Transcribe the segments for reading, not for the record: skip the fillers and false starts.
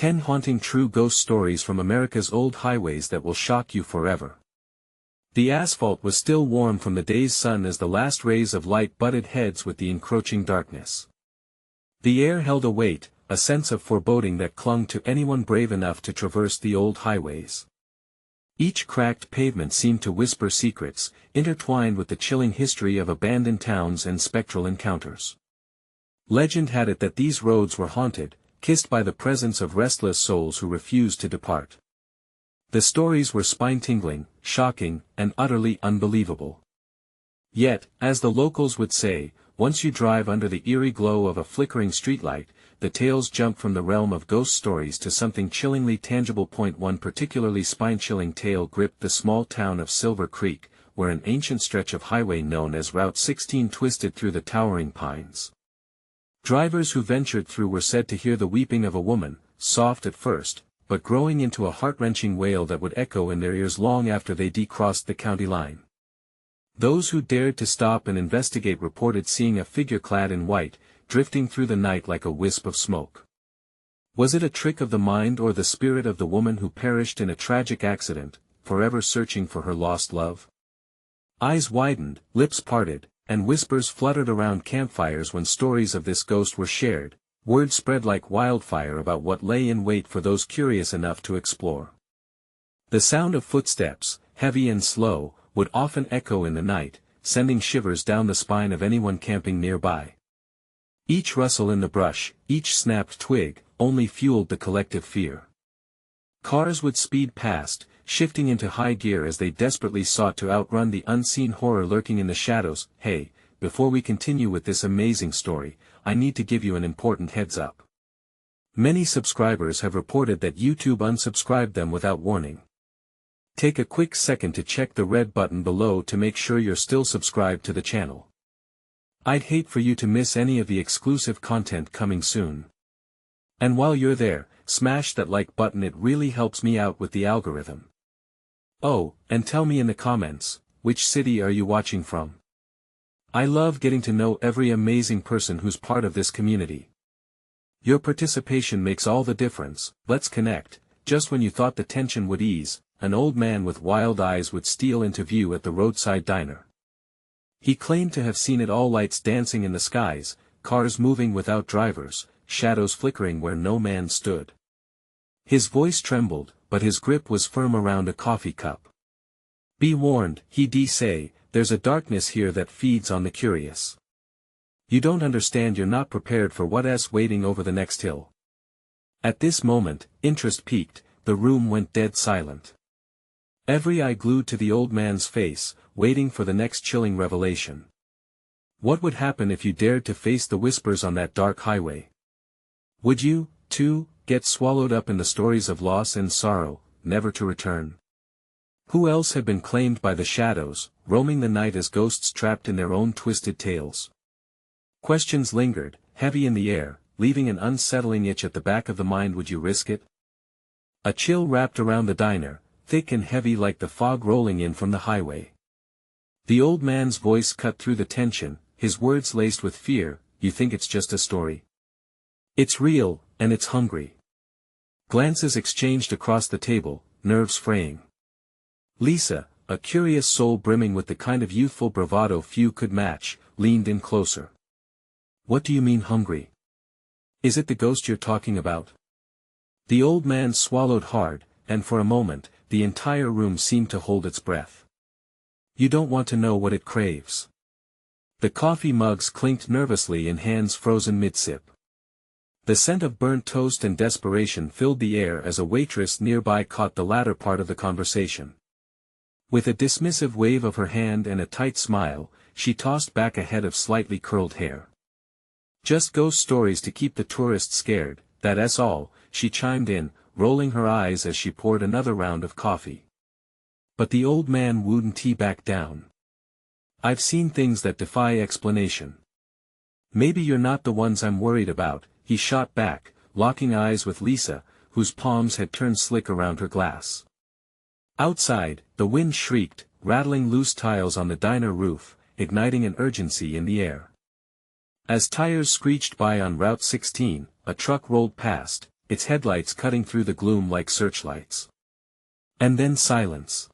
10 haunting true ghost stories from America's old highways that will shock you forever. The asphalt was still warm from the day's sun as the last rays of light butted heads with the encroaching darkness. The air held a weight, a sense of foreboding that clung to anyone brave enough to traverse the old highways. Each cracked pavement seemed to whisper secrets, intertwined with the chilling history of abandoned towns and spectral encounters. Legend had it that these roads were haunted, kissed by the presence of restless souls who refused to depart. The stories were spine-tingling, shocking, and utterly unbelievable. Yet, as the locals would say, once you drive under the eerie glow of a flickering streetlight, the tales jump from the realm of ghost stories to something chillingly tangible. One particularly spine-chilling tale gripped the small town of Silver Creek, where an ancient stretch of highway known as Route 16 twisted through the towering pines. Drivers who ventured through were said to hear the weeping of a woman, soft at first, but growing into a heart-wrenching wail that would echo in their ears long after they decrossed the county line. Those who dared to stop and investigate reported seeing a figure clad in white, drifting through the night like a wisp of smoke. Was it a trick of the mind or the spirit of the woman who perished in a tragic accident, forever searching for her lost love? Eyes widened, lips parted, and whispers fluttered around campfires when stories of this ghost were shared. Word spread like wildfire about what lay in wait for those curious enough to explore. The sound of footsteps, heavy and slow, would often echo in the night, sending shivers down the spine of anyone camping nearby. Each rustle in the brush, each snapped twig, only fueled the collective fear. Cars would speed past, shifting into high gear as they desperately sought to outrun the unseen horror lurking in the shadows. Hey, before we continue with this amazing story, I need to give you an important heads up. Many subscribers have reported that YouTube unsubscribed them without warning. Take a quick second to check the red button below to make sure you're still subscribed to the channel. I'd hate for you to miss any of the exclusive content coming soon. And while you're there, smash that like button, it really helps me out with the algorithm. Oh, and tell me in the comments, which city are you watching from? I love getting to know every amazing person who's part of this community. Your participation makes all the difference. Let's connect. Just when you thought the tension would ease, an old man with wild eyes would steal into view at the roadside diner. He claimed to have seen it all: lights dancing in the skies, cars moving without drivers, shadows flickering where no man stood. His voice trembled, but his grip was firm around a coffee cup. Be warned, he'd say, there's a darkness here that feeds on the curious. You don't understand, you're not prepared for what's waiting over the next hill. At this moment, interest peaked, the room went dead silent. Every eye glued to the old man's face, waiting for the next chilling revelation. What would happen if you dared to face the whispers on that dark highway? Would you, too, get swallowed up in the stories of loss and sorrow, never to return? Who else had been claimed by the shadows, roaming the night as ghosts trapped in their own twisted tales? Questions lingered, heavy in the air, leaving an unsettling itch at the back of the mind. Would you risk it? A chill wrapped around the diner, thick and heavy like the fog rolling in from the highway. The old man's voice cut through the tension, his words laced with fear. You think it's just a story? It's real, and it's hungry. Glances exchanged across the table, nerves fraying. Lisa, a curious soul brimming with the kind of youthful bravado few could match, leaned in closer. What do you mean hungry? Is it the ghost you're talking about? The old man swallowed hard, and for a moment, the entire room seemed to hold its breath. You don't want to know what it craves. The coffee mugs clinked nervously in hands frozen mid-sip. The scent of burnt toast and desperation filled the air as a waitress nearby caught the latter part of the conversation. With a dismissive wave of her hand and a tight smile, she tossed back a head of slightly curled hair. Just ghost stories to keep the tourists scared, that's all, she chimed in, rolling her eyes as she poured another round of coffee. But the old man wouldn't back down. I've seen things that defy explanation. Maybe you're not the ones I'm worried about, he shot back, locking eyes with Lisa, whose palms had turned slick around her glass. Outside, the wind shrieked, rattling loose tiles on the diner roof, igniting an urgency in the air. As tires screeched by on Route 16, a truck rolled past, its headlights cutting through the gloom like searchlights. And then silence.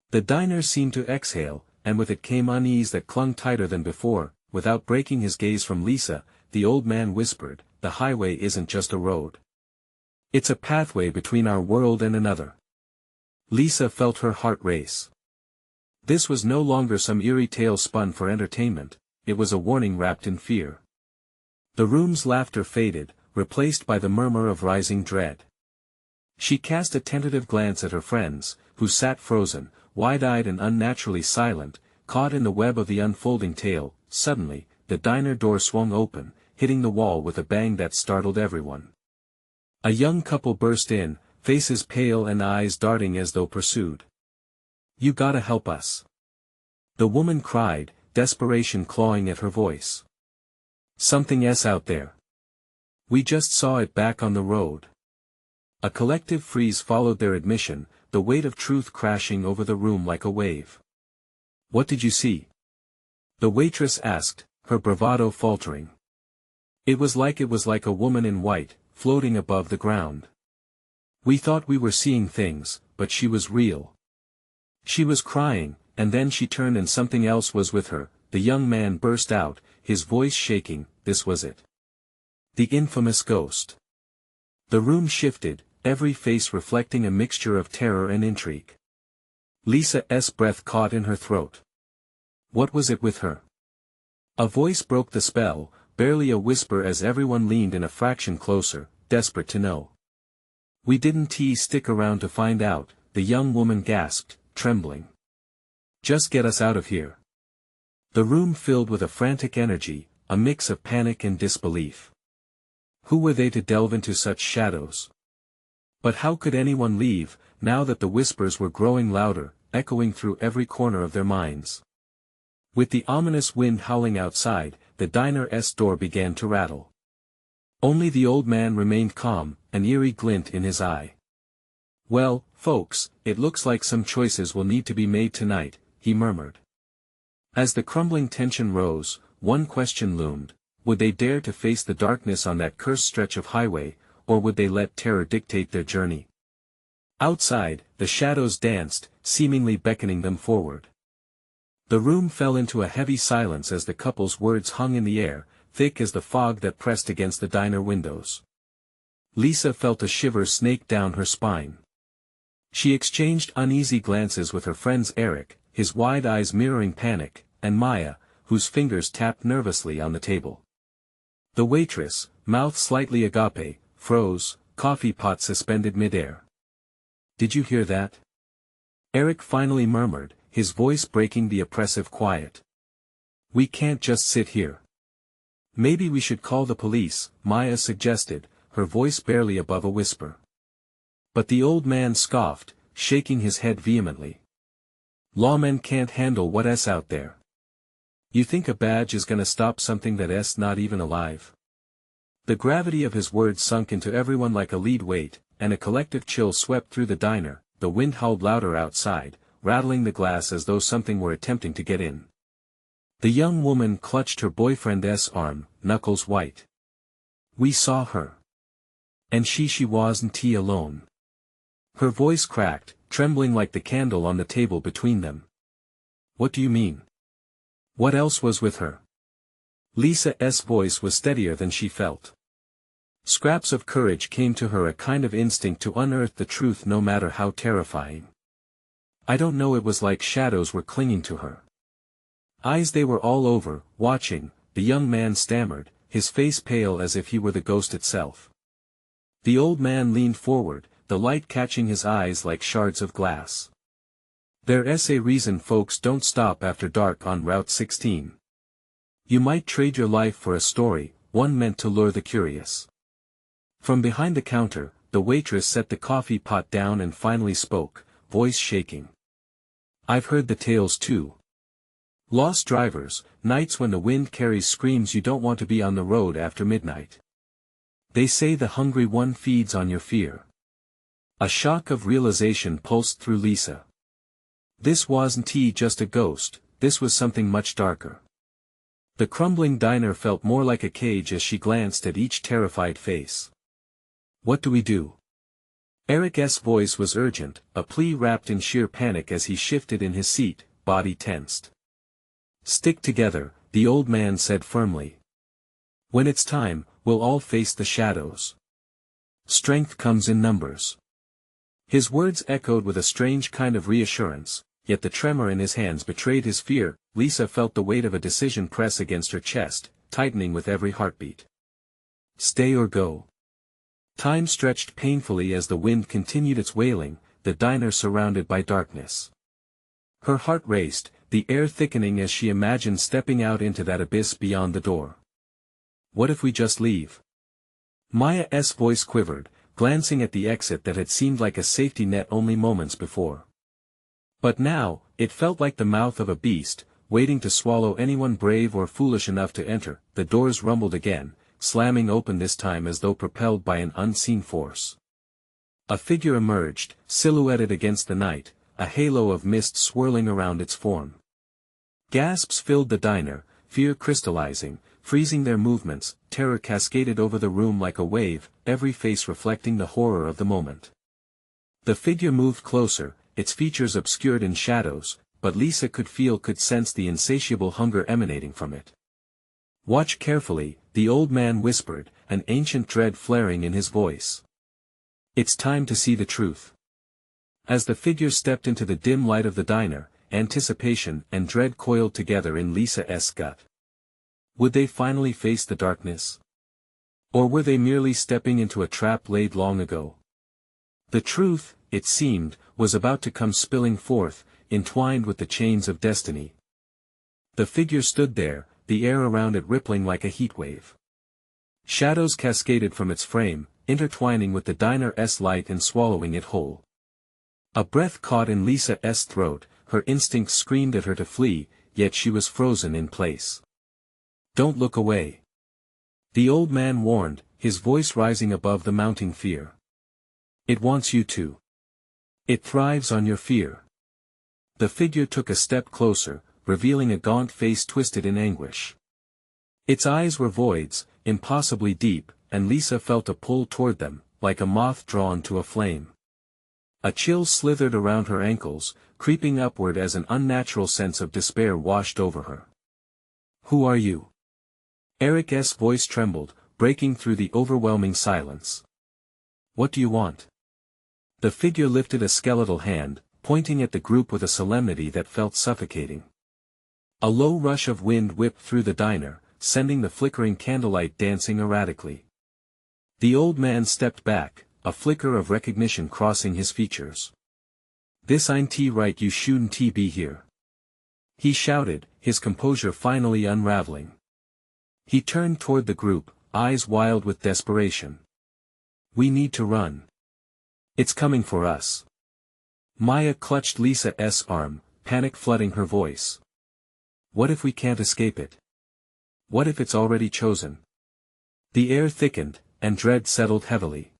The diner seemed to exhale, and with it came unease that clung tighter than before. Without breaking his gaze from Lisa, the old man whispered, "The highway isn't just a road. It's a pathway between our world and another." Lisa felt her heart race. This was no longer some eerie tale spun for entertainment, it was a warning wrapped in fear. The room's laughter faded, replaced by the murmur of rising dread. She cast a tentative glance at her friends, who sat frozen, wide-eyed and unnaturally silent, caught in the web of the unfolding tale. Suddenly, the diner door swung open, hitting the wall with a bang that startled everyone. A young couple burst in, faces pale and eyes darting as though pursued. "You gotta help us!" the woman cried, desperation clawing at her voice. "Something's out there. We just saw it back on the road." A collective freeze followed their admission, the weight of truth crashing over the room like a wave. "What did you see?" the waitress asked, her bravado faltering. It was like a woman in white, floating above the ground. "We thought we were seeing things, but she was real. She was crying, and then she turned and something else was with her," the young man burst out, his voice shaking. This was it. The infamous ghost. The room shifted, every face reflecting a mixture of terror and intrigue. Lisa's breath caught in her throat. What was it with her? A voice broke the spell, barely a whisper as everyone leaned in a fraction closer, desperate to know. "We didn't stick around to find out," the young woman gasped, trembling. "Just get us out of here." The room filled with a frantic energy, a mix of panic and disbelief. Who were they to delve into such shadows? But how could anyone leave, now that the whispers were growing louder, echoing through every corner of their minds? With the ominous wind howling outside, the diner's door began to rattle. Only the old man remained calm, an eerie glint in his eye. "Well, folks, it looks like some choices will need to be made tonight," he murmured. As the crumbling tension rose, one question loomed: would they dare to face the darkness on that cursed stretch of highway, or would they let terror dictate their journey? Outside, the shadows danced, seemingly beckoning them forward. The room fell into a heavy silence as the couple's words hung in the air, thick as the fog that pressed against the diner windows. Lisa felt a shiver snake down her spine. She exchanged uneasy glances with her friends Eric, his wide eyes mirroring panic, and Maya, whose fingers tapped nervously on the table. The waitress, mouth slightly agape, froze, coffee pot suspended midair. "Did you hear that?" Eric finally murmured, his voice breaking the oppressive quiet. "We can't just sit here." "Maybe we should call the police," Maya suggested, her voice barely above a whisper. But the old man scoffed, shaking his head vehemently. "Lawmen can't handle what's out there. You think a badge is gonna stop something that's not even alive?" The gravity of his words sunk into everyone like a lead weight, and a collective chill swept through the diner. The wind howled louder outside, rattling the glass as though something were attempting to get in. The young woman clutched her boyfriend's arm, knuckles white. "We saw her. And she wasn't alone." Her voice cracked, trembling like the candle on the table between them. "What do you mean? What else was with her?" Lisa's voice was steadier than she felt. Scraps of courage came to her, a kind of instinct to unearth the truth no matter how terrifying. "I don't know, it was like shadows were clinging to her. Eyes, they were all over, watching," the young man stammered, his face pale as if he were the ghost itself. The old man leaned forward, the light catching his eyes like shards of glass. "There's a reason folks don't stop after dark on Route 16. You might trade your life for a story, one meant to lure the curious." From behind the counter, the waitress set the coffee pot down and finally spoke, voice shaking. "I've heard the tales too. Lost drivers, nights when the wind carries screams you don't want to be on the road after midnight. They say the hungry one feeds on your fear." A shock of realization pulsed through Lisa. This wasn't just a ghost, this was something much darker. The crumbling diner felt more like a cage as she glanced at each terrified face. What do we do? Eric's voice was urgent, a plea wrapped in sheer panic as he shifted in his seat, body tensed. Stick together, the old man said firmly. When it's time, we'll all face the shadows. Strength comes in numbers. His words echoed with a strange kind of reassurance, yet the tremor in his hands betrayed his fear. Lisa felt the weight of a decision press against her chest, tightening with every heartbeat. Stay or go. Time stretched painfully as the wind continued its wailing, the diner surrounded by darkness. Her heart raced, the air thickening as she imagined stepping out into that abyss beyond the door. What if we just leave? Maya's voice quivered, glancing at the exit that had seemed like a safety net only moments before. But now, it felt like the mouth of a beast, waiting to swallow anyone brave or foolish enough to enter. The doors rumbled again, slamming open this time as though propelled by an unseen force. A figure emerged, silhouetted against the night, a halo of mist swirling around its form. Gasps filled the diner, fear crystallizing, freezing their movements. Terror cascaded over the room like a wave, every face reflecting the horror of the moment. The figure moved closer, its features obscured in shadows, but Lisa could sense the insatiable hunger emanating from it. Watch carefully, the old man whispered, an ancient dread flaring in his voice. It's time to see the truth. As the figure stepped into the dim light of the diner, anticipation and dread coiled together in Lisa's gut. Would they finally face the darkness? Or were they merely stepping into a trap laid long ago? The truth, it seemed, was about to come spilling forth, entwined with the chains of destiny. The figure stood there, the air around it rippling like a heatwave. Shadows cascaded from its frame, intertwining with the diner's light and swallowing it whole. A breath caught in Lisa's throat, her instincts screamed at her to flee, yet she was frozen in place. Don't look away. The old man warned, his voice rising above the mounting fear. It wants you to. It thrives on your fear. The figure took a step closer, revealing a gaunt face twisted in anguish. Its eyes were voids, impossibly deep, and Lisa felt a pull toward them, like a moth drawn to a flame. A chill slithered around her ankles, creeping upward as an unnatural sense of despair washed over her. Who are you? Eric's voice trembled, breaking through the overwhelming silence. What do you want? The figure lifted a skeletal hand, pointing at the group with a solemnity that felt suffocating. A low rush of wind whipped through the diner, sending the flickering candlelight dancing erratically. The old man stepped back, a flicker of recognition crossing his features. This ain't right, you shouldn't be here. He shouted, his composure finally unraveling. He turned toward the group, eyes wild with desperation. We need to run. It's coming for us. Maya clutched Lisa's arm, panic flooding her voice. What if we can't escape it? What if it's already chosen? The air thickened, and dread settled heavily.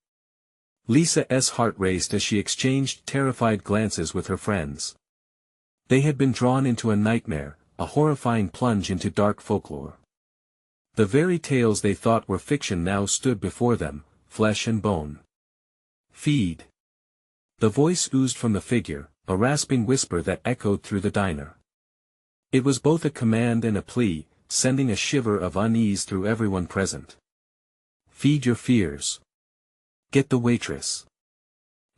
Lisa's heart raced as she exchanged terrified glances with her friends. They had been drawn into a nightmare, a horrifying plunge into dark folklore. The very tales they thought were fiction now stood before them, flesh and bone. Feed. The voice oozed from the figure, a rasping whisper that echoed through the diner. It was both a command and a plea, sending a shiver of unease through everyone present. Feed your fears. Get the waitress.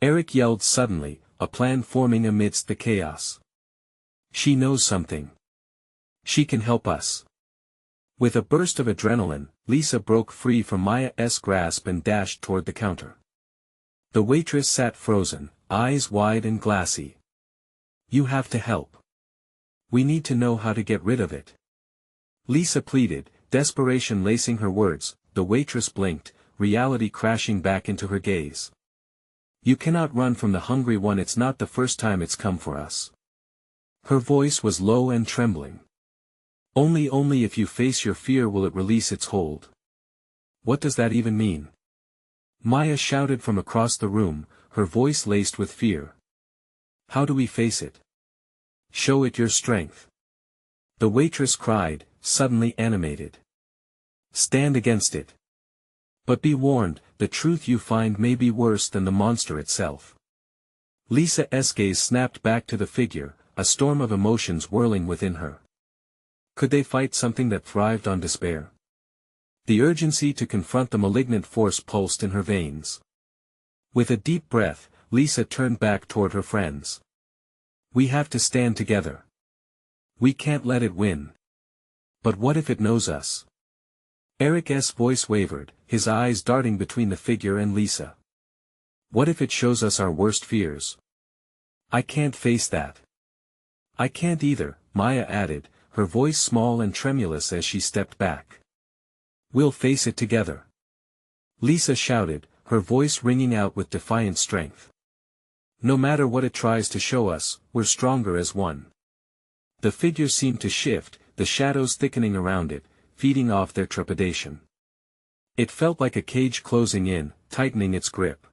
Eric yelled suddenly, a plan forming amidst the chaos. She knows something. She can help us. With a burst of adrenaline, Lisa broke free from Maya's grasp and dashed toward the counter. The waitress sat frozen, eyes wide and glassy. You have to help. We need to know how to get rid of it. Lisa pleaded, desperation lacing her words. The waitress blinked, reality crashing back into her gaze. You cannot run from the hungry one, it's not the first time it's come for us. Her voice was low and trembling. Only if you face your fear will it release its hold. What does that even mean? Maya shouted from across the room, her voice laced with fear. How do we face it? Show it your strength. The waitress cried, suddenly animated. Stand against it. But be warned, the truth you find may be worse than the monster itself. Lisa's gaze snapped back to the figure, a storm of emotions whirling within her. Could they fight something that thrived on despair? The urgency to confront the malignant force pulsed in her veins. With a deep breath, Lisa turned back toward her friends. We have to stand together. We can't let it win. But what if it knows us? Eric's voice wavered, his eyes darting between the figure and Lisa. What if it shows us our worst fears? I can't face that. I can't either, Maya added, her voice small and tremulous as she stepped back. We'll face it together. Lisa shouted, her voice ringing out with defiant strength. No matter what it tries to show us, we're stronger as one. The figure seemed to shift, the shadows thickening around it, feeding off their trepidation. It felt like a cage closing in, tightening its grip.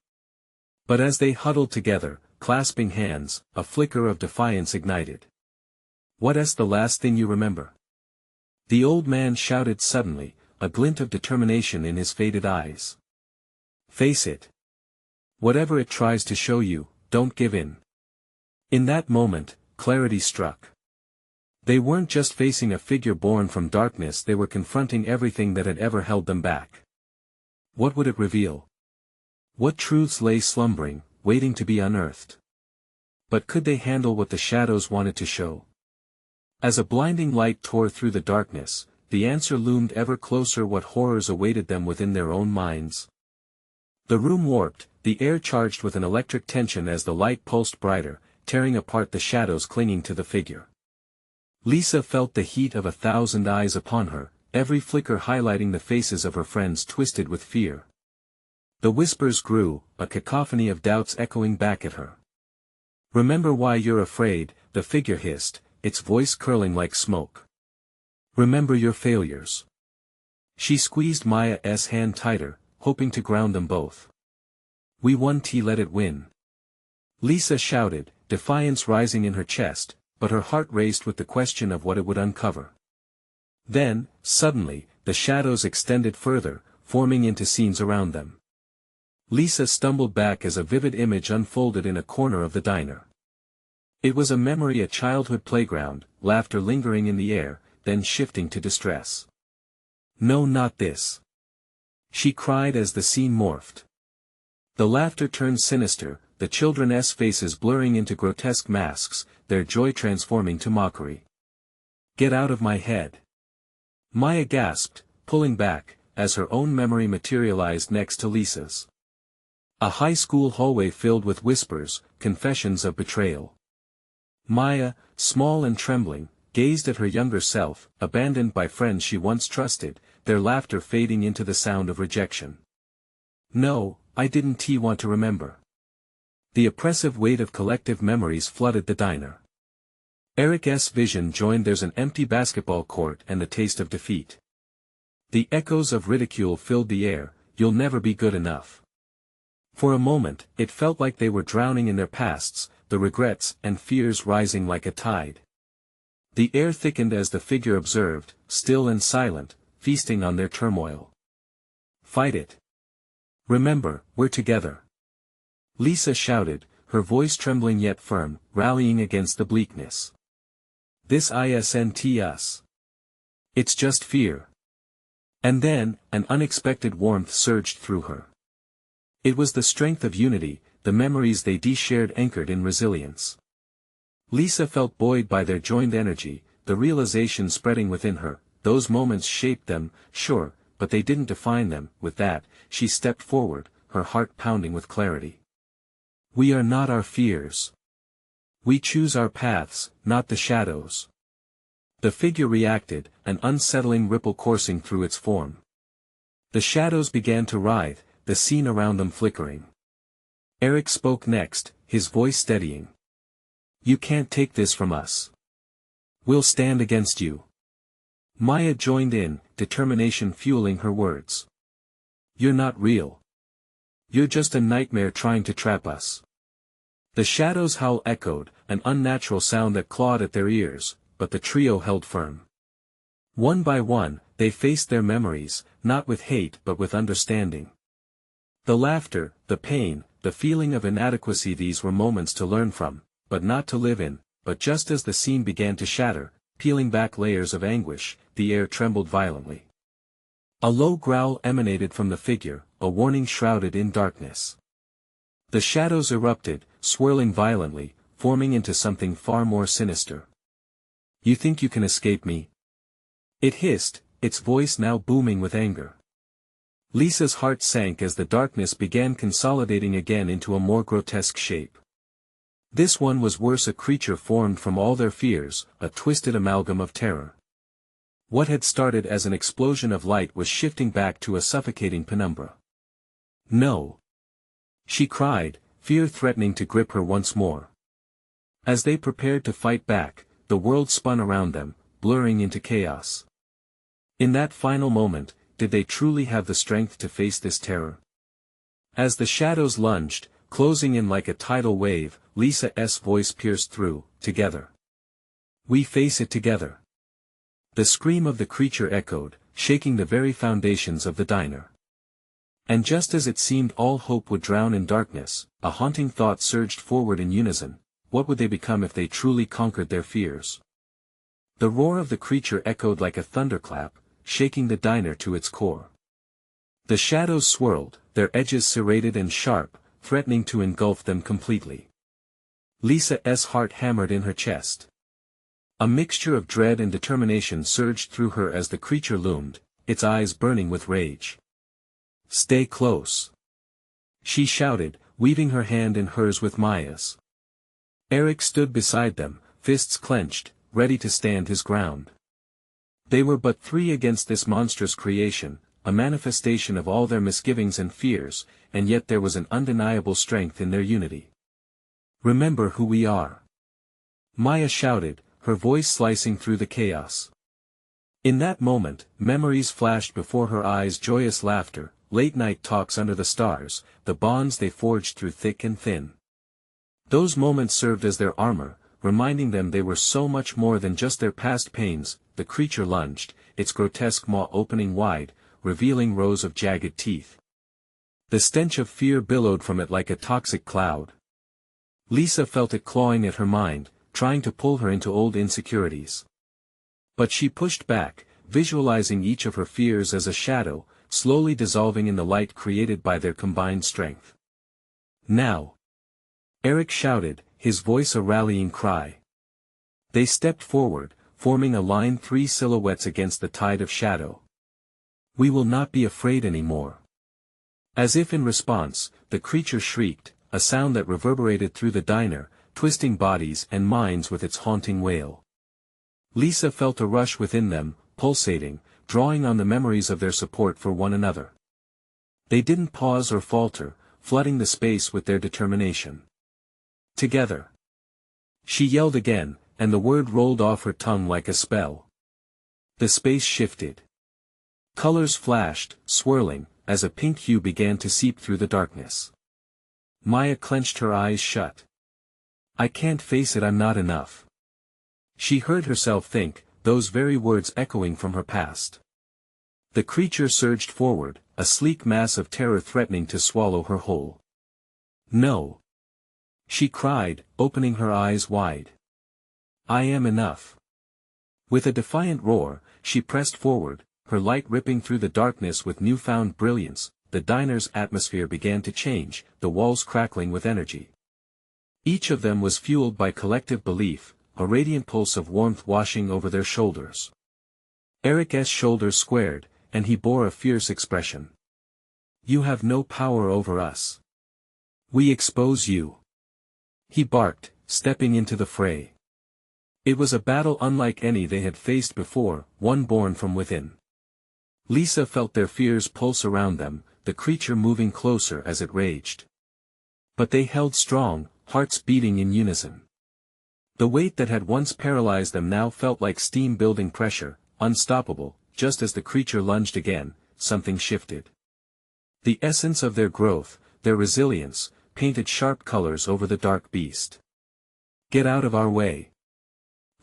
But as they huddled together, clasping hands, a flicker of defiance ignited. What's the last thing you remember? The old man shouted suddenly, a glint of determination in his faded eyes. Face it. Whatever it tries to show you, don't give in. In that moment, clarity struck. They weren't just facing a figure born from darkness, they were confronting everything that had ever held them back. What would it reveal? What truths lay slumbering, waiting to be unearthed? But could they handle what the shadows wanted to show? As a blinding light tore through the darkness, the answer loomed ever closer. What horrors awaited them within their own minds? The room warped, the air charged with an electric tension as the light pulsed brighter, tearing apart the shadows clinging to the figure. Lisa felt the heat of 1,000 eyes upon her, every flicker highlighting the faces of her friends twisted with fear. The whispers grew, a cacophony of doubts echoing back at her. Remember why you're afraid, the figure hissed, its voice curling like smoke. Remember your failures. She squeezed Maya's hand tighter, hoping to ground them both. We won, let it win. Lisa shouted, defiance rising in her chest, but her heart raced with the question of what it would uncover. Then, suddenly, the shadows extended further, forming into scenes around them. Lisa stumbled back as a vivid image unfolded in a corner of the diner. It was a memory, a childhood playground, laughter lingering in the air, then shifting to distress. No, not this. She cried as the scene morphed. The laughter turned sinister, the children's faces blurring into grotesque masks, their joy transforming to mockery. Get out of my head. Maya gasped, pulling back, as her own memory materialized next to Lisa's. A high school hallway filled with whispers, confessions of betrayal. Maya, small and trembling, gazed at her younger self, abandoned by friends she once trusted, their laughter fading into the sound of rejection. No, I didn't want to remember. The oppressive weight of collective memories flooded the diner. Eric's vision joined theirs, an empty basketball court and the taste of defeat. The echoes of ridicule filled the air, you'll never be good enough. For a moment, it felt like they were drowning in their pasts, the regrets and fears rising like a tide. The air thickened as the figure observed, still and silent, feasting on their turmoil. Fight it. Remember, we're together. Lisa shouted, her voice trembling yet firm, rallying against the bleakness. This isn't us. It's just fear. And then, an unexpected warmth surged through her. It was the strength of unity, the memories they shared anchored in resilience. Lisa felt buoyed by their joined energy, the realization spreading within her. Those moments shaped them, sure, but they didn't define them. With that, she stepped forward, her heart pounding with clarity. We are not our fears. We choose our paths, not the shadows. The figure reacted, an unsettling ripple coursing through its form. The shadows began to writhe, the scene around them flickering. Eric spoke next, his voice steadying. You can't take this from us. We'll stand against you. Maya joined in, determination fueling her words. You're not real. You're just a nightmare trying to trap us. The shadows' howl echoed, an unnatural sound that clawed at their ears, but the trio held firm. One by one, they faced their memories, not with hate but with understanding. The laughter, the pain, the feeling of inadequacy, these were moments to learn from, but not to live in. But just as the scene began to shatter, peeling back layers of anguish, the air trembled violently. A low growl emanated from the figure, a warning shrouded in darkness. The shadows erupted, swirling violently, forming into something far more sinister. "You think you can escape me?" it hissed, its voice now booming with anger. Lisa's heart sank as the darkness began consolidating again into a more grotesque shape. This one was worse, a creature formed from all their fears, a twisted amalgam of terror. What had started as an explosion of light was shifting back to a suffocating penumbra. "No!" she cried, fear threatening to grip her once more. As they prepared to fight back, the world spun around them, blurring into chaos. In that final moment, did they truly have the strength to face this terror? As the shadows lunged, closing in like a tidal wave, Lisa's voice pierced through. "Together. We face it together." The scream of the creature echoed, shaking the very foundations of the diner. And just as it seemed all hope would drown in darkness, a haunting thought surged forward in unison: what would they become if they truly conquered their fears? The roar of the creature echoed like a thunderclap, shaking the diner to its core. The shadows swirled, their edges serrated and sharp, threatening to engulf them completely. Lisa's heart hammered in her chest. A mixture of dread and determination surged through her as the creature loomed, its eyes burning with rage. "Stay close!" she shouted, weaving her hand in hers with Maya's. Eric stood beside them, fists clenched, ready to stand his ground. They were but three against this monstrous creation, a manifestation of all their misgivings and fears, and yet there was an undeniable strength in their unity. "Remember who we are!" Maya shouted, her voice slicing through the chaos. In that moment, memories flashed before her eyes: joyous laughter, late-night talks under the stars, the bonds they forged through thick and thin. Those moments served as their armor, reminding them they were so much more than just their past pains. The creature lunged, its grotesque maw opening wide, revealing rows of jagged teeth. The stench of fear billowed from it like a toxic cloud. Lisa felt it clawing at her mind, trying to pull her into old insecurities. But she pushed back, visualizing each of her fears as a shadow, slowly dissolving in the light created by their combined strength. "Now!" Eric shouted, his voice a rallying cry. They stepped forward, forming a line, three silhouettes against the tide of shadow. "We will not be afraid anymore." As if in response, the creature shrieked, a sound that reverberated through the diner, twisting bodies and minds with its haunting wail. Lisa felt a rush within them, pulsating, drawing on the memories of their support for one another. They didn't pause or falter, flooding the space with their determination. "Together!" she yelled again, and the word rolled off her tongue like a spell. The space shifted. Colors flashed, swirling, as a pink hue began to seep through the darkness. Maya clenched her eyes shut. "I can't face it, I'm not enough." She heard herself think, those very words echoing from her past. The creature surged forward, a sleek mass of terror threatening to swallow her whole. "No!" she cried, opening her eyes wide. "I am enough." With a defiant roar, she pressed forward, her light ripping through the darkness with newfound brilliance. The diner's atmosphere began to change, the walls crackling with energy. Each of them was fueled by collective belief, a radiant pulse of warmth washing over their shoulders. Eric's shoulders squared, and he bore a fierce expression. "You have no power over us. We expose you," he barked, stepping into the fray. It was a battle unlike any they had faced before, one born from within. Lisa felt their fears pulse around them, the creature moving closer as it raged. But they held strong, hearts beating in unison. The weight that had once paralyzed them now felt like steam building pressure, unstoppable. Just as the creature lunged again, something shifted. The essence of their growth, their resilience, painted sharp colors over the dark beast. "Get out of our way!"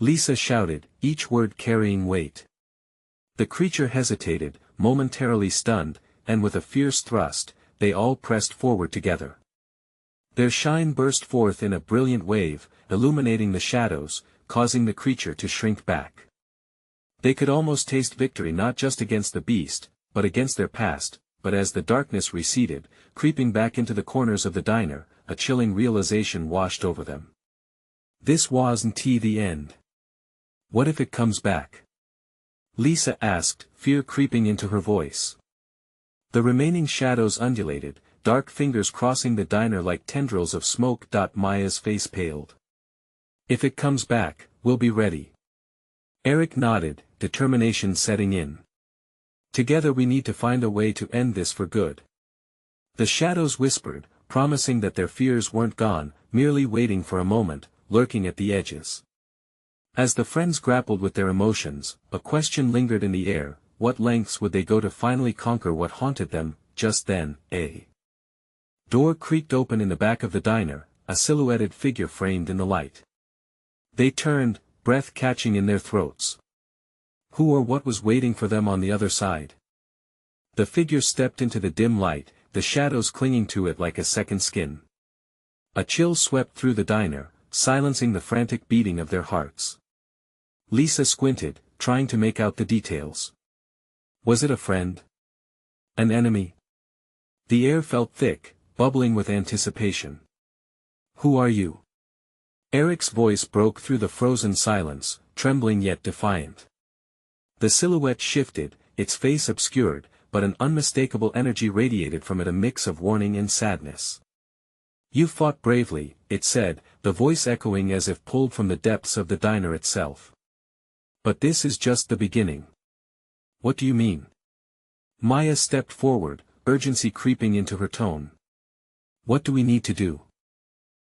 Lisa shouted, each word carrying weight. The creature hesitated, momentarily stunned, and with a fierce thrust, they all pressed forward together. Their shine burst forth in a brilliant wave, illuminating the shadows, causing the creature to shrink back. They could almost taste victory not just against the beast, but against their past, but as the darkness receded, creeping back into the corners of the diner, a chilling realization washed over them. This wasn't the end. What if it comes back? Lisa asked, fear creeping into her voice. The remaining shadows undulated, dark fingers crossing the diner like tendrils of smoke. Maya's face paled. If it comes back, we'll be ready. Eric nodded, determination setting in. Together we need to find a way to end this for good. The shadows whispered, promising that their fears weren't gone, merely waiting for a moment, lurking at the edges. As the friends grappled with their emotions, a question lingered in the air: what lengths would they go to finally conquer what haunted them? Just then, a door creaked open in the back of the diner, a silhouetted figure framed in the light. They turned, breath catching in their throats. Who or what was waiting for them on the other side? The figure stepped into the dim light, the shadows clinging to it like a second skin. A chill swept through the diner, silencing the frantic beating of their hearts. Lisa squinted, trying to make out the details. Was it a friend? An enemy? The air felt thick, bubbling with anticipation. Who are you? Eric's voice broke through the frozen silence, trembling yet defiant. The silhouette shifted, its face obscured, but an unmistakable energy radiated from it, a mix of warning and sadness. You fought bravely, it said, the voice echoing as if pulled from the depths of the diner itself. But this is just the beginning. What do you mean? Maya stepped forward, urgency creeping into her tone. What do we need to do?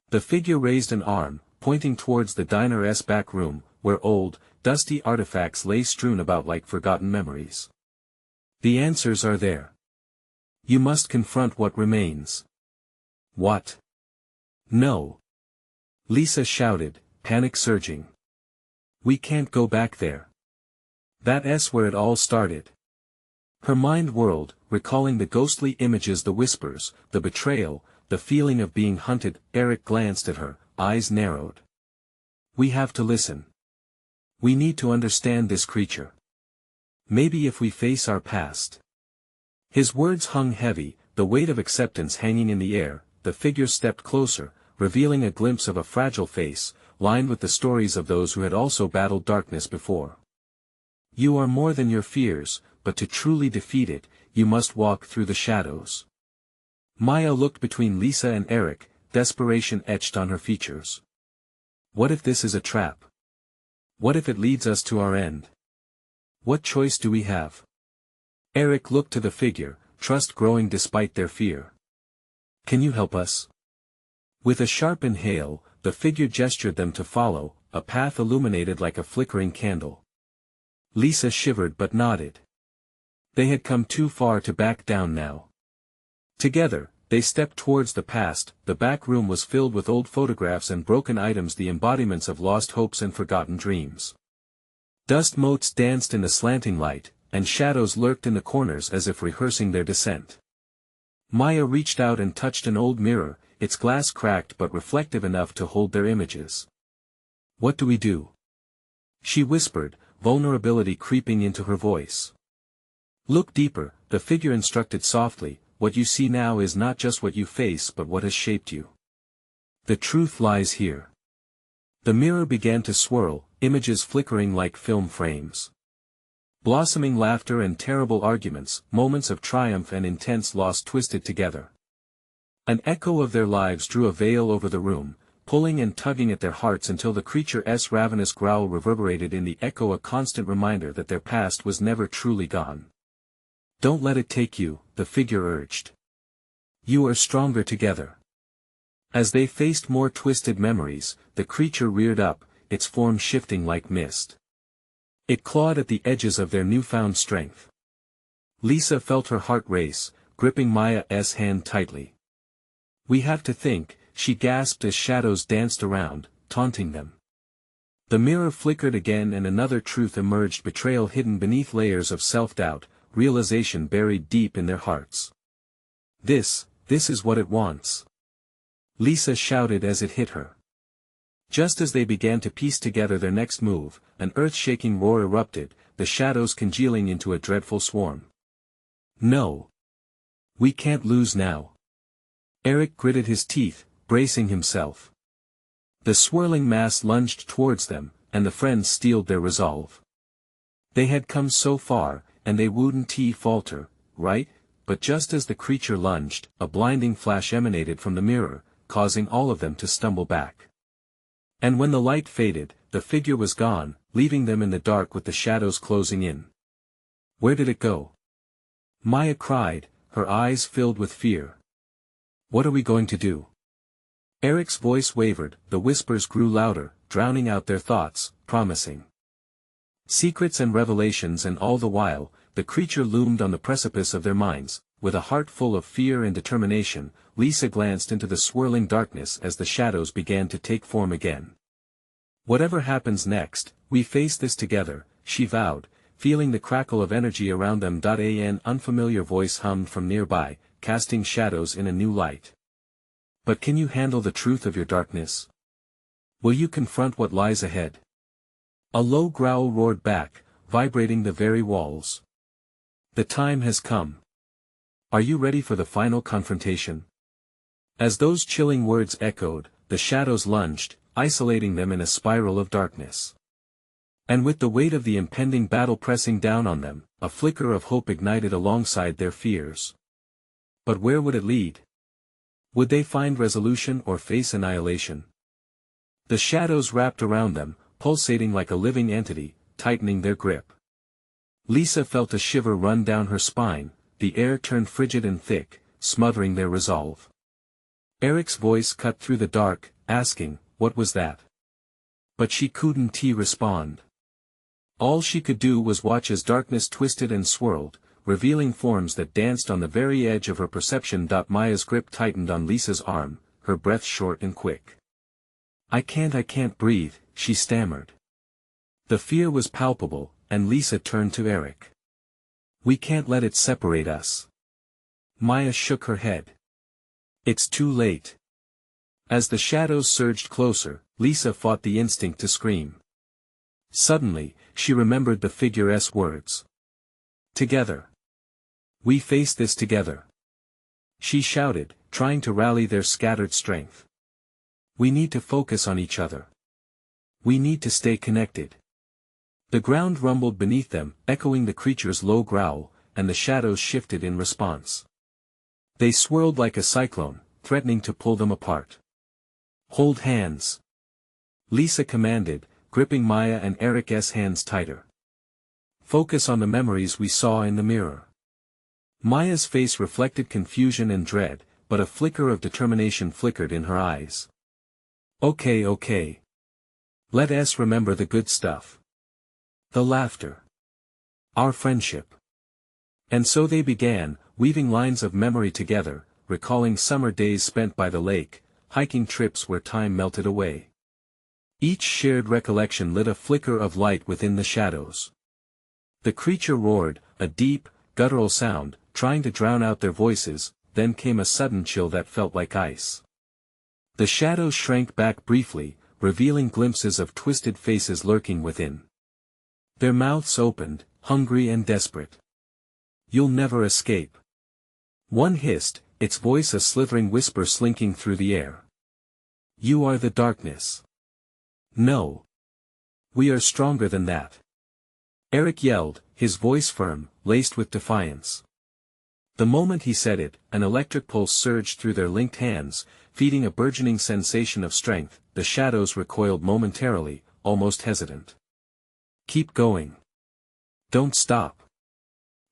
The figure raised an arm, pointing towards the diner's back room, where old, dusty artifacts lay strewn about like forgotten memories. The answers are there. You must confront what remains. What? No. Lisa shouted, panic surging. We can't go back there. That's where it all started. Her mind whirled, recalling the ghostly images, the whispers, the betrayal, the feeling of being hunted. Eric glanced at her, eyes narrowed. We have to listen. We need to understand this creature. Maybe if we face our past. His words hung heavy, the weight of acceptance hanging in the air. The figure stepped closer, revealing a glimpse of a fragile face, lined with the stories of those who had also battled darkness before. You are more than your fears, but to truly defeat it, you must walk through the shadows. Maya looked between Lisa and Eric, desperation etched on her features. What if this is a trap? What if it leads us to our end? What choice do we have? Eric looked to the figure, trust growing despite their fear. Can you help us? With a sharp inhale, the figure gestured them to follow, a path illuminated like a flickering candle. Lisa shivered but nodded. They had come too far to back down now. Together, they stepped towards the past. The back room was filled with old photographs and broken items, the embodiments of lost hopes and forgotten dreams. Dust motes danced in the slanting light, and shadows lurked in the corners as if rehearsing their descent. Maya reached out and touched an old mirror, its glass cracked but reflective enough to hold their images. What do we do? She whispered, vulnerability creeping into her voice. Look deeper, the figure instructed softly. What you see now is not just what you face but what has shaped you. The truth lies here. The mirror began to swirl, images flickering like film frames. Blossoming laughter and terrible arguments, moments of triumph and intense loss twisted together. An echo of their lives drew a veil over the room, pulling and tugging at their hearts until the creature's ravenous growl reverberated in the echo, a constant reminder that their past was never truly gone. Don't let it take you, the figure urged. You are stronger together. As they faced more twisted memories, the creature reared up, its form shifting like mist. It clawed at the edges of their newfound strength. Lisa felt her heart race, gripping Maya's hand tightly. We have to think, she gasped as shadows danced around, taunting them. The mirror flickered again and another truth emerged, betrayal hidden beneath layers of self-doubt, realization buried deep in their hearts. This is what it wants. Lisa shouted as it hit her. Just as they began to piece together their next move, an earth-shaking roar erupted, the shadows congealing into a dreadful swarm. No. We can't lose now. Eric gritted his teeth, bracing himself. The swirling mass lunged towards them, and the friends steeled their resolve. They had come so far, and they wouldn't falter, right? But just as the creature lunged, a blinding flash emanated from the mirror, causing all of them to stumble back. And when the light faded, the figure was gone, leaving them in the dark with the shadows closing in. Where did it go? Maya cried, her eyes filled with fear. What are we going to do? Eric's voice wavered, the whispers grew louder, drowning out their thoughts, promising secrets and revelations, and all the while, the creature loomed on the precipice of their minds. With a heart full of fear and determination, Lisa glanced into the swirling darkness as the shadows began to take form again. Whatever happens next, we face this together, she vowed, feeling the crackle of energy around them. An unfamiliar voice hummed from nearby, casting shadows in a new light. But can you handle the truth of your darkness? Will you confront what lies ahead? A low growl roared back, vibrating the very walls. The time has come. Are you ready for the final confrontation? As those chilling words echoed, the shadows lunged, isolating them in a spiral of darkness. And with the weight of the impending battle pressing down on them, a flicker of hope ignited alongside their fears. But where would it lead? Would they find resolution or face annihilation? The shadows wrapped around them, pulsating like a living entity, tightening their grip. Lisa felt a shiver run down her spine, the air turned frigid and thick, smothering their resolve. Eric's voice cut through the dark, asking, what was that? But she couldn't respond. All she could do was watch as darkness twisted and swirled, revealing forms that danced on the very edge of her perception. Maya's grip tightened on Lisa's arm, her breath short and quick. I can't breathe, she stammered. The fear was palpable, and Lisa turned to Eric. We can't let it separate us. Maya shook her head. It's too late. As the shadows surged closer, Lisa fought the instinct to scream. Suddenly, she remembered the figure's words. Together. We face this together. She shouted, trying to rally their scattered strength. We need to focus on each other. We need to stay connected. The ground rumbled beneath them, echoing the creature's low growl, and the shadows shifted in response. They swirled like a cyclone, threatening to pull them apart. Hold hands. Lisa commanded, gripping Maya and Eric's hands tighter. Focus on the memories we saw in the mirror. Maya's face reflected confusion and dread, but a flicker of determination flickered in her eyes. Okay. Let us remember the good stuff. The laughter. Our friendship. And so they began, weaving lines of memory together, recalling summer days spent by the lake, hiking trips where time melted away. Each shared recollection lit a flicker of light within the shadows. The creature roared, a deep, guttural sound, trying to drown out their voices. Then came a sudden chill that felt like ice. The shadows shrank back briefly, revealing glimpses of twisted faces lurking within. Their mouths opened, hungry and desperate. You'll never escape. One hissed, its voice a slithering whisper slinking through the air. You are the darkness. No. We are stronger than that. Eric yelled, his voice firm, laced with defiance. The moment he said it, an electric pulse surged through their linked hands, feeding a burgeoning sensation of strength. The shadows recoiled momentarily, almost hesitant. Keep going. Don't stop.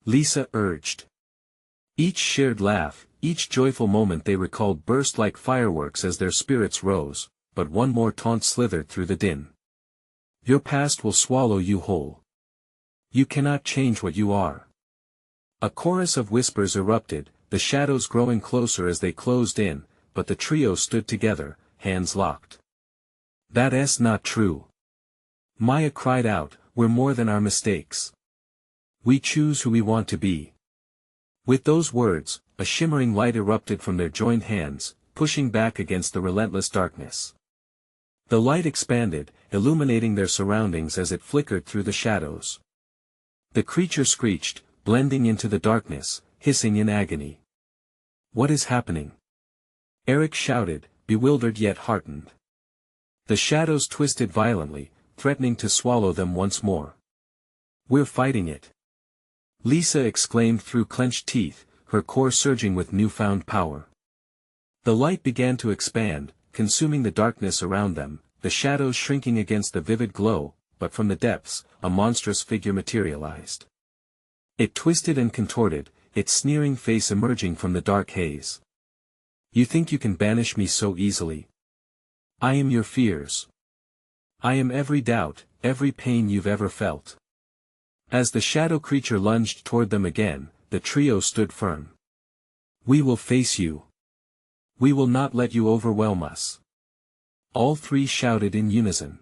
Lisa urged. Each shared laugh, each joyful moment they recalled burst like fireworks as their spirits rose, but one more taunt slithered through the din. Your past will swallow you whole. You cannot change what you are. A chorus of whispers erupted, the shadows growing closer as they closed in, but the trio stood together, hands locked. That's not true. Maya cried out, "We're more than our mistakes. We choose who we want to be." With those words, a shimmering light erupted from their joined hands, pushing back against the relentless darkness. The light expanded, illuminating their surroundings as it flickered through the shadows. The creature screeched, blending into the darkness, hissing in agony. "What is happening?" Eric shouted, bewildered yet heartened. The shadows twisted violently, threatening to swallow them once more. "We're fighting it," Lisa exclaimed through clenched teeth, her core surging with newfound power. The light began to expand, consuming the darkness around them, the shadows shrinking against the vivid glow, but from the depths, a monstrous figure materialized. It twisted and contorted, its sneering face emerging from the dark haze. "You think you can banish me so easily? I am your fears. I am every doubt, every pain you've ever felt." As the shadow creature lunged toward them again, the trio stood firm. "We will face you. We will not let you overwhelm us." All three shouted in unison.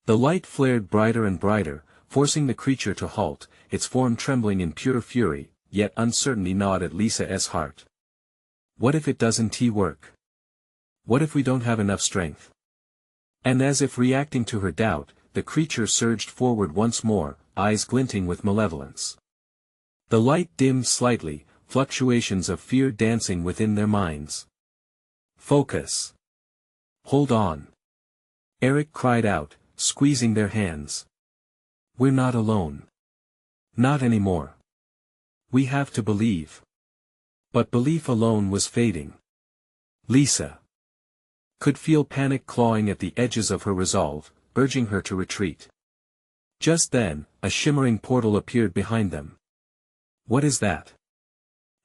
The light flared brighter and brighter, forcing the creature to halt, its form trembling in pure fury, yet uncertainty gnawed at Lisa's heart. "What if it doesn't work? What if we don't have enough strength?" And as if reacting to her doubt, the creature surged forward once more, eyes glinting with malevolence. The light dimmed slightly, fluctuations of fear dancing within their minds. "Focus. Hold on," Eric cried out, squeezing their hands. "We're not alone. Not anymore. We have to believe." But belief alone was fading. Lisa could feel panic clawing at the edges of her resolve, urging her to retreat. Just then, a shimmering portal appeared behind them. "What is that?"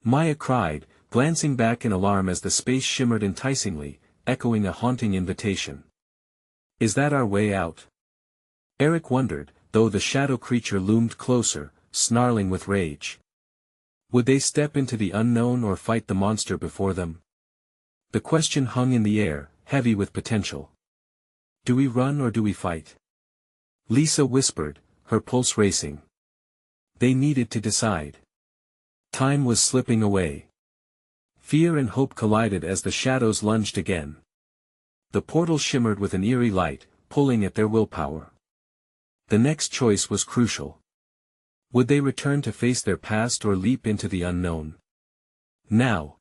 Maya cried, glancing back in alarm as the space shimmered enticingly, echoing a haunting invitation. "Is that our way out?" Eric wondered, though the shadow creature loomed closer, snarling with rage. Would they step into the unknown or fight the monster before them? The question hung in the air, heavy with potential. "Do we run or do we fight?" Lisa whispered, her pulse racing. They needed to decide. Time was slipping away. Fear and hope collided as the shadows lunged again. The portal shimmered with an eerie light, pulling at their willpower. The next choice was crucial. Would they return to face their past or leap into the unknown? "Now!"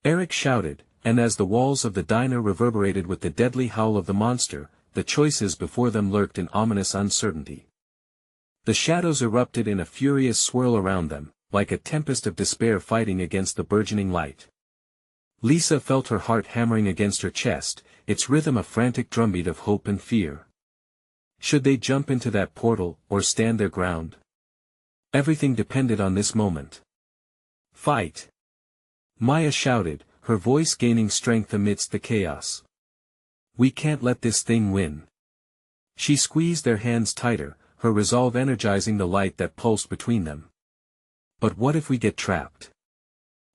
Eric shouted, and as the walls of the diner reverberated with the deadly howl of the monster, the choices before them lurked in ominous uncertainty. The shadows erupted in a furious swirl around them, like a tempest of despair fighting against the burgeoning light. Lisa felt her heart hammering against her chest, its rhythm a frantic drumbeat of hope and fear. Should they jump into that portal, or stand their ground? Everything depended on this moment. "Fight!" Maya shouted, her voice gaining strength amidst the chaos. "We can't let this thing win." She squeezed their hands tighter, her resolve energizing the light that pulsed between them. "But what if we get trapped?"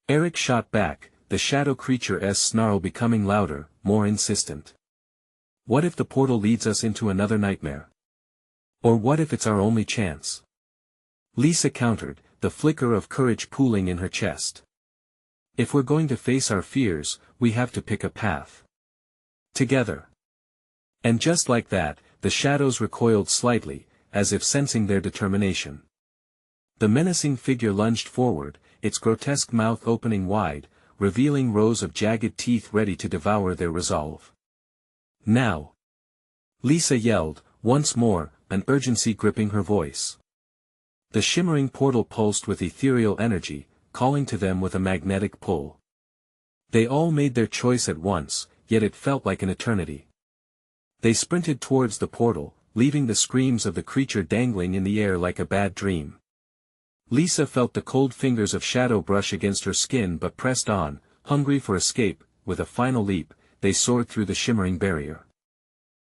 Eric shot back, the shadow creature's snarl becoming louder, more insistent. "What if the portal leads us into another nightmare? Or what if it's our only chance?" Lisa countered, the flicker of courage pooling in her chest. "If we're going to face our fears, we have to pick a path. Together." And just like that, the shadows recoiled slightly, as if sensing their determination. The menacing figure lunged forward, its grotesque mouth opening wide, revealing rows of jagged teeth ready to devour their resolve. "Now!" Lisa yelled, once more, an urgency gripping her voice. The shimmering portal pulsed with ethereal energy, calling to them with a magnetic pull. They all made their choice at once, yet it felt like an eternity. They sprinted towards the portal, leaving the screams of the creature dangling in the air like a bad dream. Lisa felt the cold fingers of shadow brush against her skin but pressed on, hungry for escape. With a final leap, they soared through the shimmering barrier.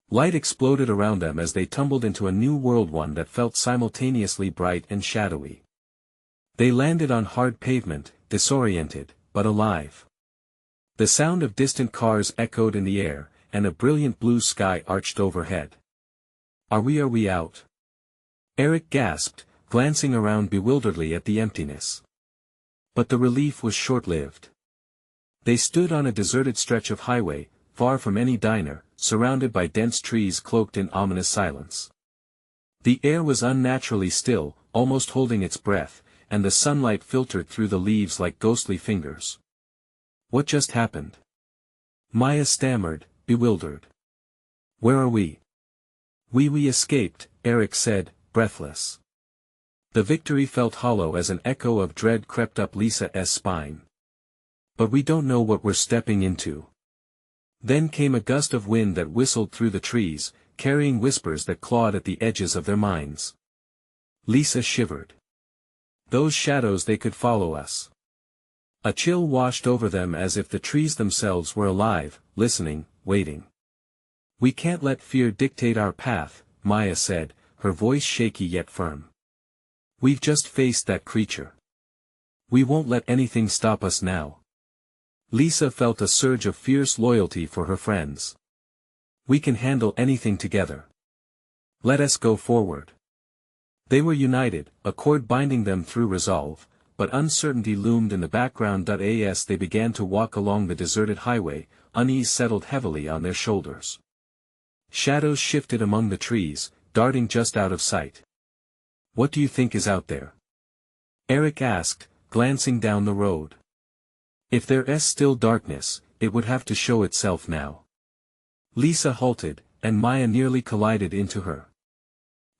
Light exploded around them as they tumbled into a new world, one that felt simultaneously bright and shadowy. They landed on hard pavement, disoriented, but alive. The sound of distant cars echoed in the air, and a brilliant blue sky arched overhead. Are we out? Eric gasped, glancing around bewilderedly at the emptiness. But the relief was short-lived. They stood on a deserted stretch of highway, far from any diner, surrounded by dense trees cloaked in ominous silence. The air was unnaturally still, almost holding its breath, and the sunlight filtered through the leaves like ghostly fingers. What just happened? Maya stammered, bewildered. Where are we? We escaped, Eric said, breathless. The victory felt hollow as an echo of dread crept up Lisa's spine. But we don't know what we're stepping into. Then came a gust of wind that whistled through the trees, carrying whispers that clawed at the edges of their minds. Lisa shivered. Those shadows, they could follow us. A chill washed over them as if the trees themselves were alive, listening, waiting. We can't let fear dictate our path, Maya said, her voice shaky yet firm. We've just faced that creature. We won't let anything stop us now. Lisa felt a surge of fierce loyalty for her friends. We can handle anything together. Let us go forward. They were united, a cord binding them through resolve, but uncertainty loomed in the background. As they began to walk along the deserted highway, unease settled heavily on their shoulders. Shadows shifted among the trees, darting just out of sight. What do you think is out there? Eric asked, glancing down the road. If there's still darkness, it would have to show itself now. Lisa halted, and Maya nearly collided into her.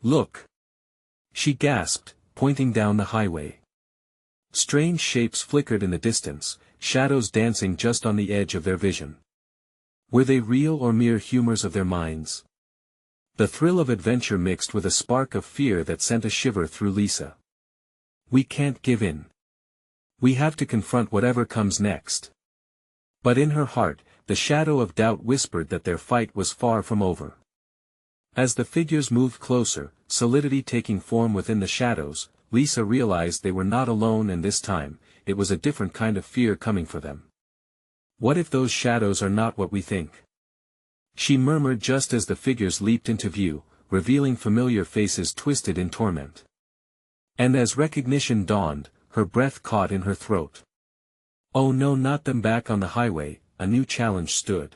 Look! She gasped, pointing down the highway. Strange shapes flickered in the distance, shadows dancing just on the edge of their vision. Were they real or mere humors of their minds? The thrill of adventure mixed with a spark of fear that sent a shiver through Lisa. We can't give in. We have to confront whatever comes next. But in her heart, the shadow of doubt whispered that their fight was far from over. As the figures moved closer, solidity taking form within the shadows, Lisa realized they were not alone, and this time, it was a different kind of fear coming for them. What if those shadows are not what we think? She murmured just as the figures leaped into view, revealing familiar faces twisted in torment. And as recognition dawned, her breath caught in her throat. Oh no, not them! Back on the highway, a new challenge stood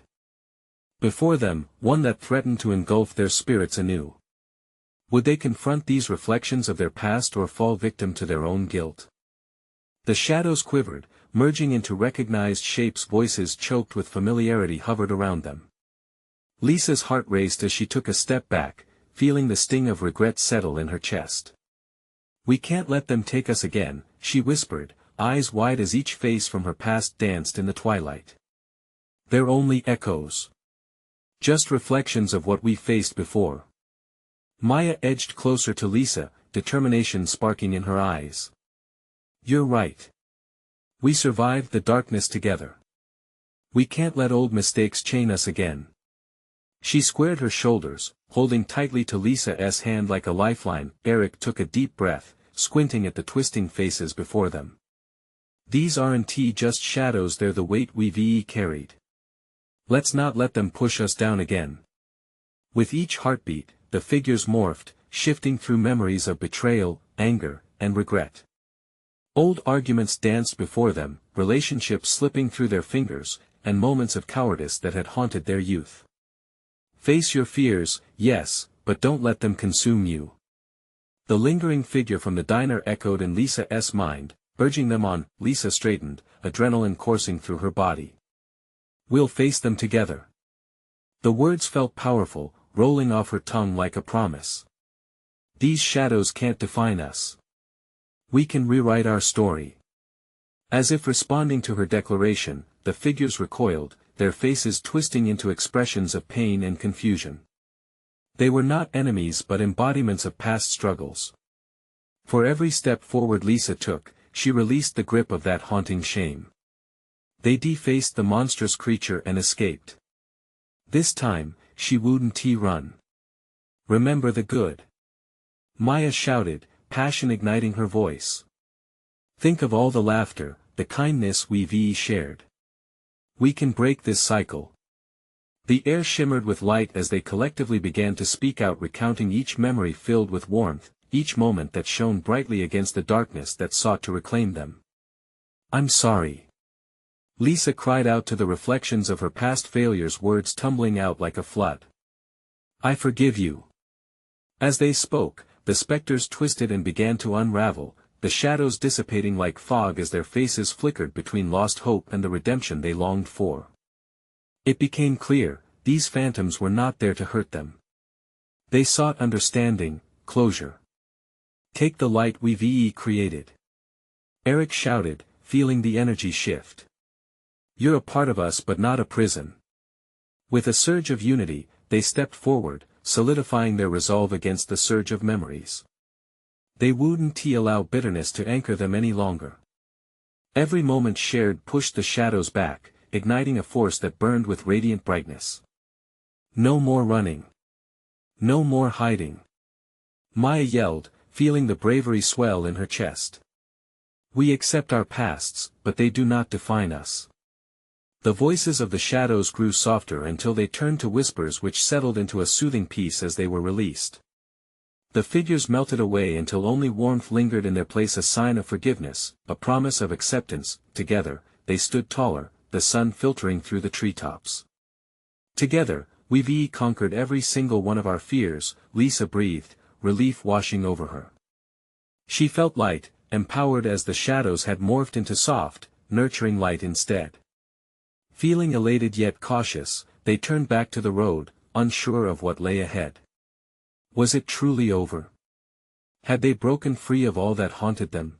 before them, one that threatened to engulf their spirits anew. Would they confront these reflections of their past or fall victim to their own guilt? The shadows quivered, merging into recognized shapes. Voices choked with familiarity hovered around them. Lisa's heart raced as she took a step back, feeling the sting of regret settle in her chest. We can't let them take us again, she whispered, eyes wide as each face from her past danced in the twilight. They're only echoes. Just reflections of what we faced before. Maya edged closer to Lisa, determination sparking in her eyes. You're right. We survived the darkness together. We can't let old mistakes chain us again. She squared her shoulders, holding tightly to Lisa's hand like a lifeline. Eric took a deep breath, squinting at the twisting faces before them. These aren't just shadows, they're the weight we've carried. Let's not let them push us down again. With each heartbeat, the figures morphed, shifting through memories of betrayal, anger, and regret. Old arguments danced before them, relationships slipping through their fingers, and moments of cowardice that had haunted their youth. Face your fears, yes, but don't let them consume you. The lingering figure from the diner echoed in Lisa's mind, urging them on. Lisa straightened, adrenaline coursing through her body. We'll face them together. The words felt powerful, rolling off her tongue like a promise. These shadows can't define us. We can rewrite our story. As if responding to her declaration, the figures recoiled, their faces twisting into expressions of pain and confusion. They were not enemies but embodiments of past struggles. For every step forward Lisa took, she released the grip of that haunting shame. They defaced the monstrous creature and escaped. This time, she wouldn't run. Remember the good. Maya shouted, passion igniting her voice. Think of all the laughter, the kindness we've shared. We can break this cycle. The air shimmered with light as they collectively began to speak out, recounting each memory filled with warmth, each moment that shone brightly against the darkness that sought to reclaim them. "I'm sorry." Lisa cried out to the reflections of her past failures, words tumbling out like a flood. "I forgive you." As they spoke, the specters twisted and began to unravel, the shadows dissipating like fog as their faces flickered between lost hope and the redemption they longed for. It became clear, these phantoms were not there to hurt them. They sought understanding, closure. "Take the light we've created," Eric shouted, feeling the energy shift. "You're a part of us but not a prison." With a surge of unity, they stepped forward, solidifying their resolve against the surge of memories. They wouldn't allow bitterness to anchor them any longer. Every moment shared pushed the shadows back, igniting a force that burned with radiant brightness. "No more running. No more hiding," Maya yelled, feeling the bravery swell in her chest. "We accept our pasts, but they do not define us." The voices of the shadows grew softer until they turned to whispers which settled into a soothing peace as they were released. The figures melted away until only warmth lingered in their place, a sign of forgiveness, a promise of acceptance. Together, they stood taller, the sun filtering through the treetops. "Together, we've conquered every single one of our fears," Lisa breathed, relief washing over her. She felt light, empowered as the shadows had morphed into soft, nurturing light instead. Feeling elated yet cautious, they turned back to the road, unsure of what lay ahead. Was it truly over? Had they broken free of all that haunted them?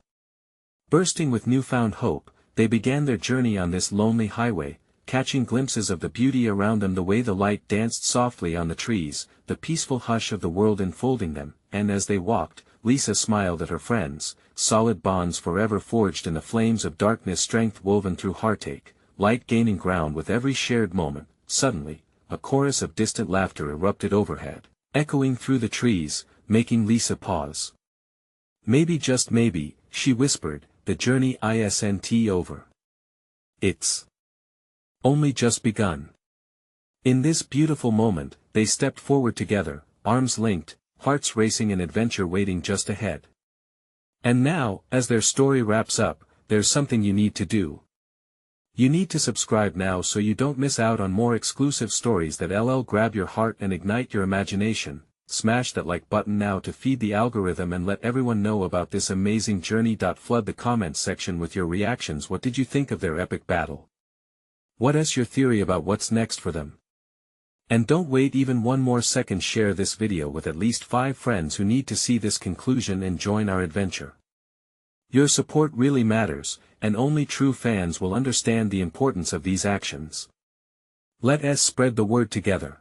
Bursting with newfound hope, they began their journey on this lonely highway, catching glimpses of the beauty around them, the way the light danced softly on the trees, the peaceful hush of the world enfolding them, and as they walked, Lisa smiled at her friends, solid bonds forever forged in the flames of darkness, strength woven through heartache, light gaining ground with every shared moment. Suddenly, a chorus of distant laughter erupted overhead, echoing through the trees, making Lisa pause. "Maybe, just maybe," she whispered, "the journey isn't over. It's only just begun." In this beautiful moment, they stepped forward together, arms linked, hearts racing, an adventure waiting just ahead. And now, as their story wraps up, there's something you need to do. You need to subscribe now so you don't miss out on more exclusive stories that'll grab your heart and ignite your imagination. Smash that like button now to feed the algorithm and let everyone know about this amazing journey. Flood the comments section with your reactions. What did you think of their epic battle? What is your theory about what's next for them? And don't wait even one more second, share this video with at least 5 friends who need to see this conclusion and join our adventure. Your support really matters, and only true fans will understand the importance of these actions. Let us spread the word together.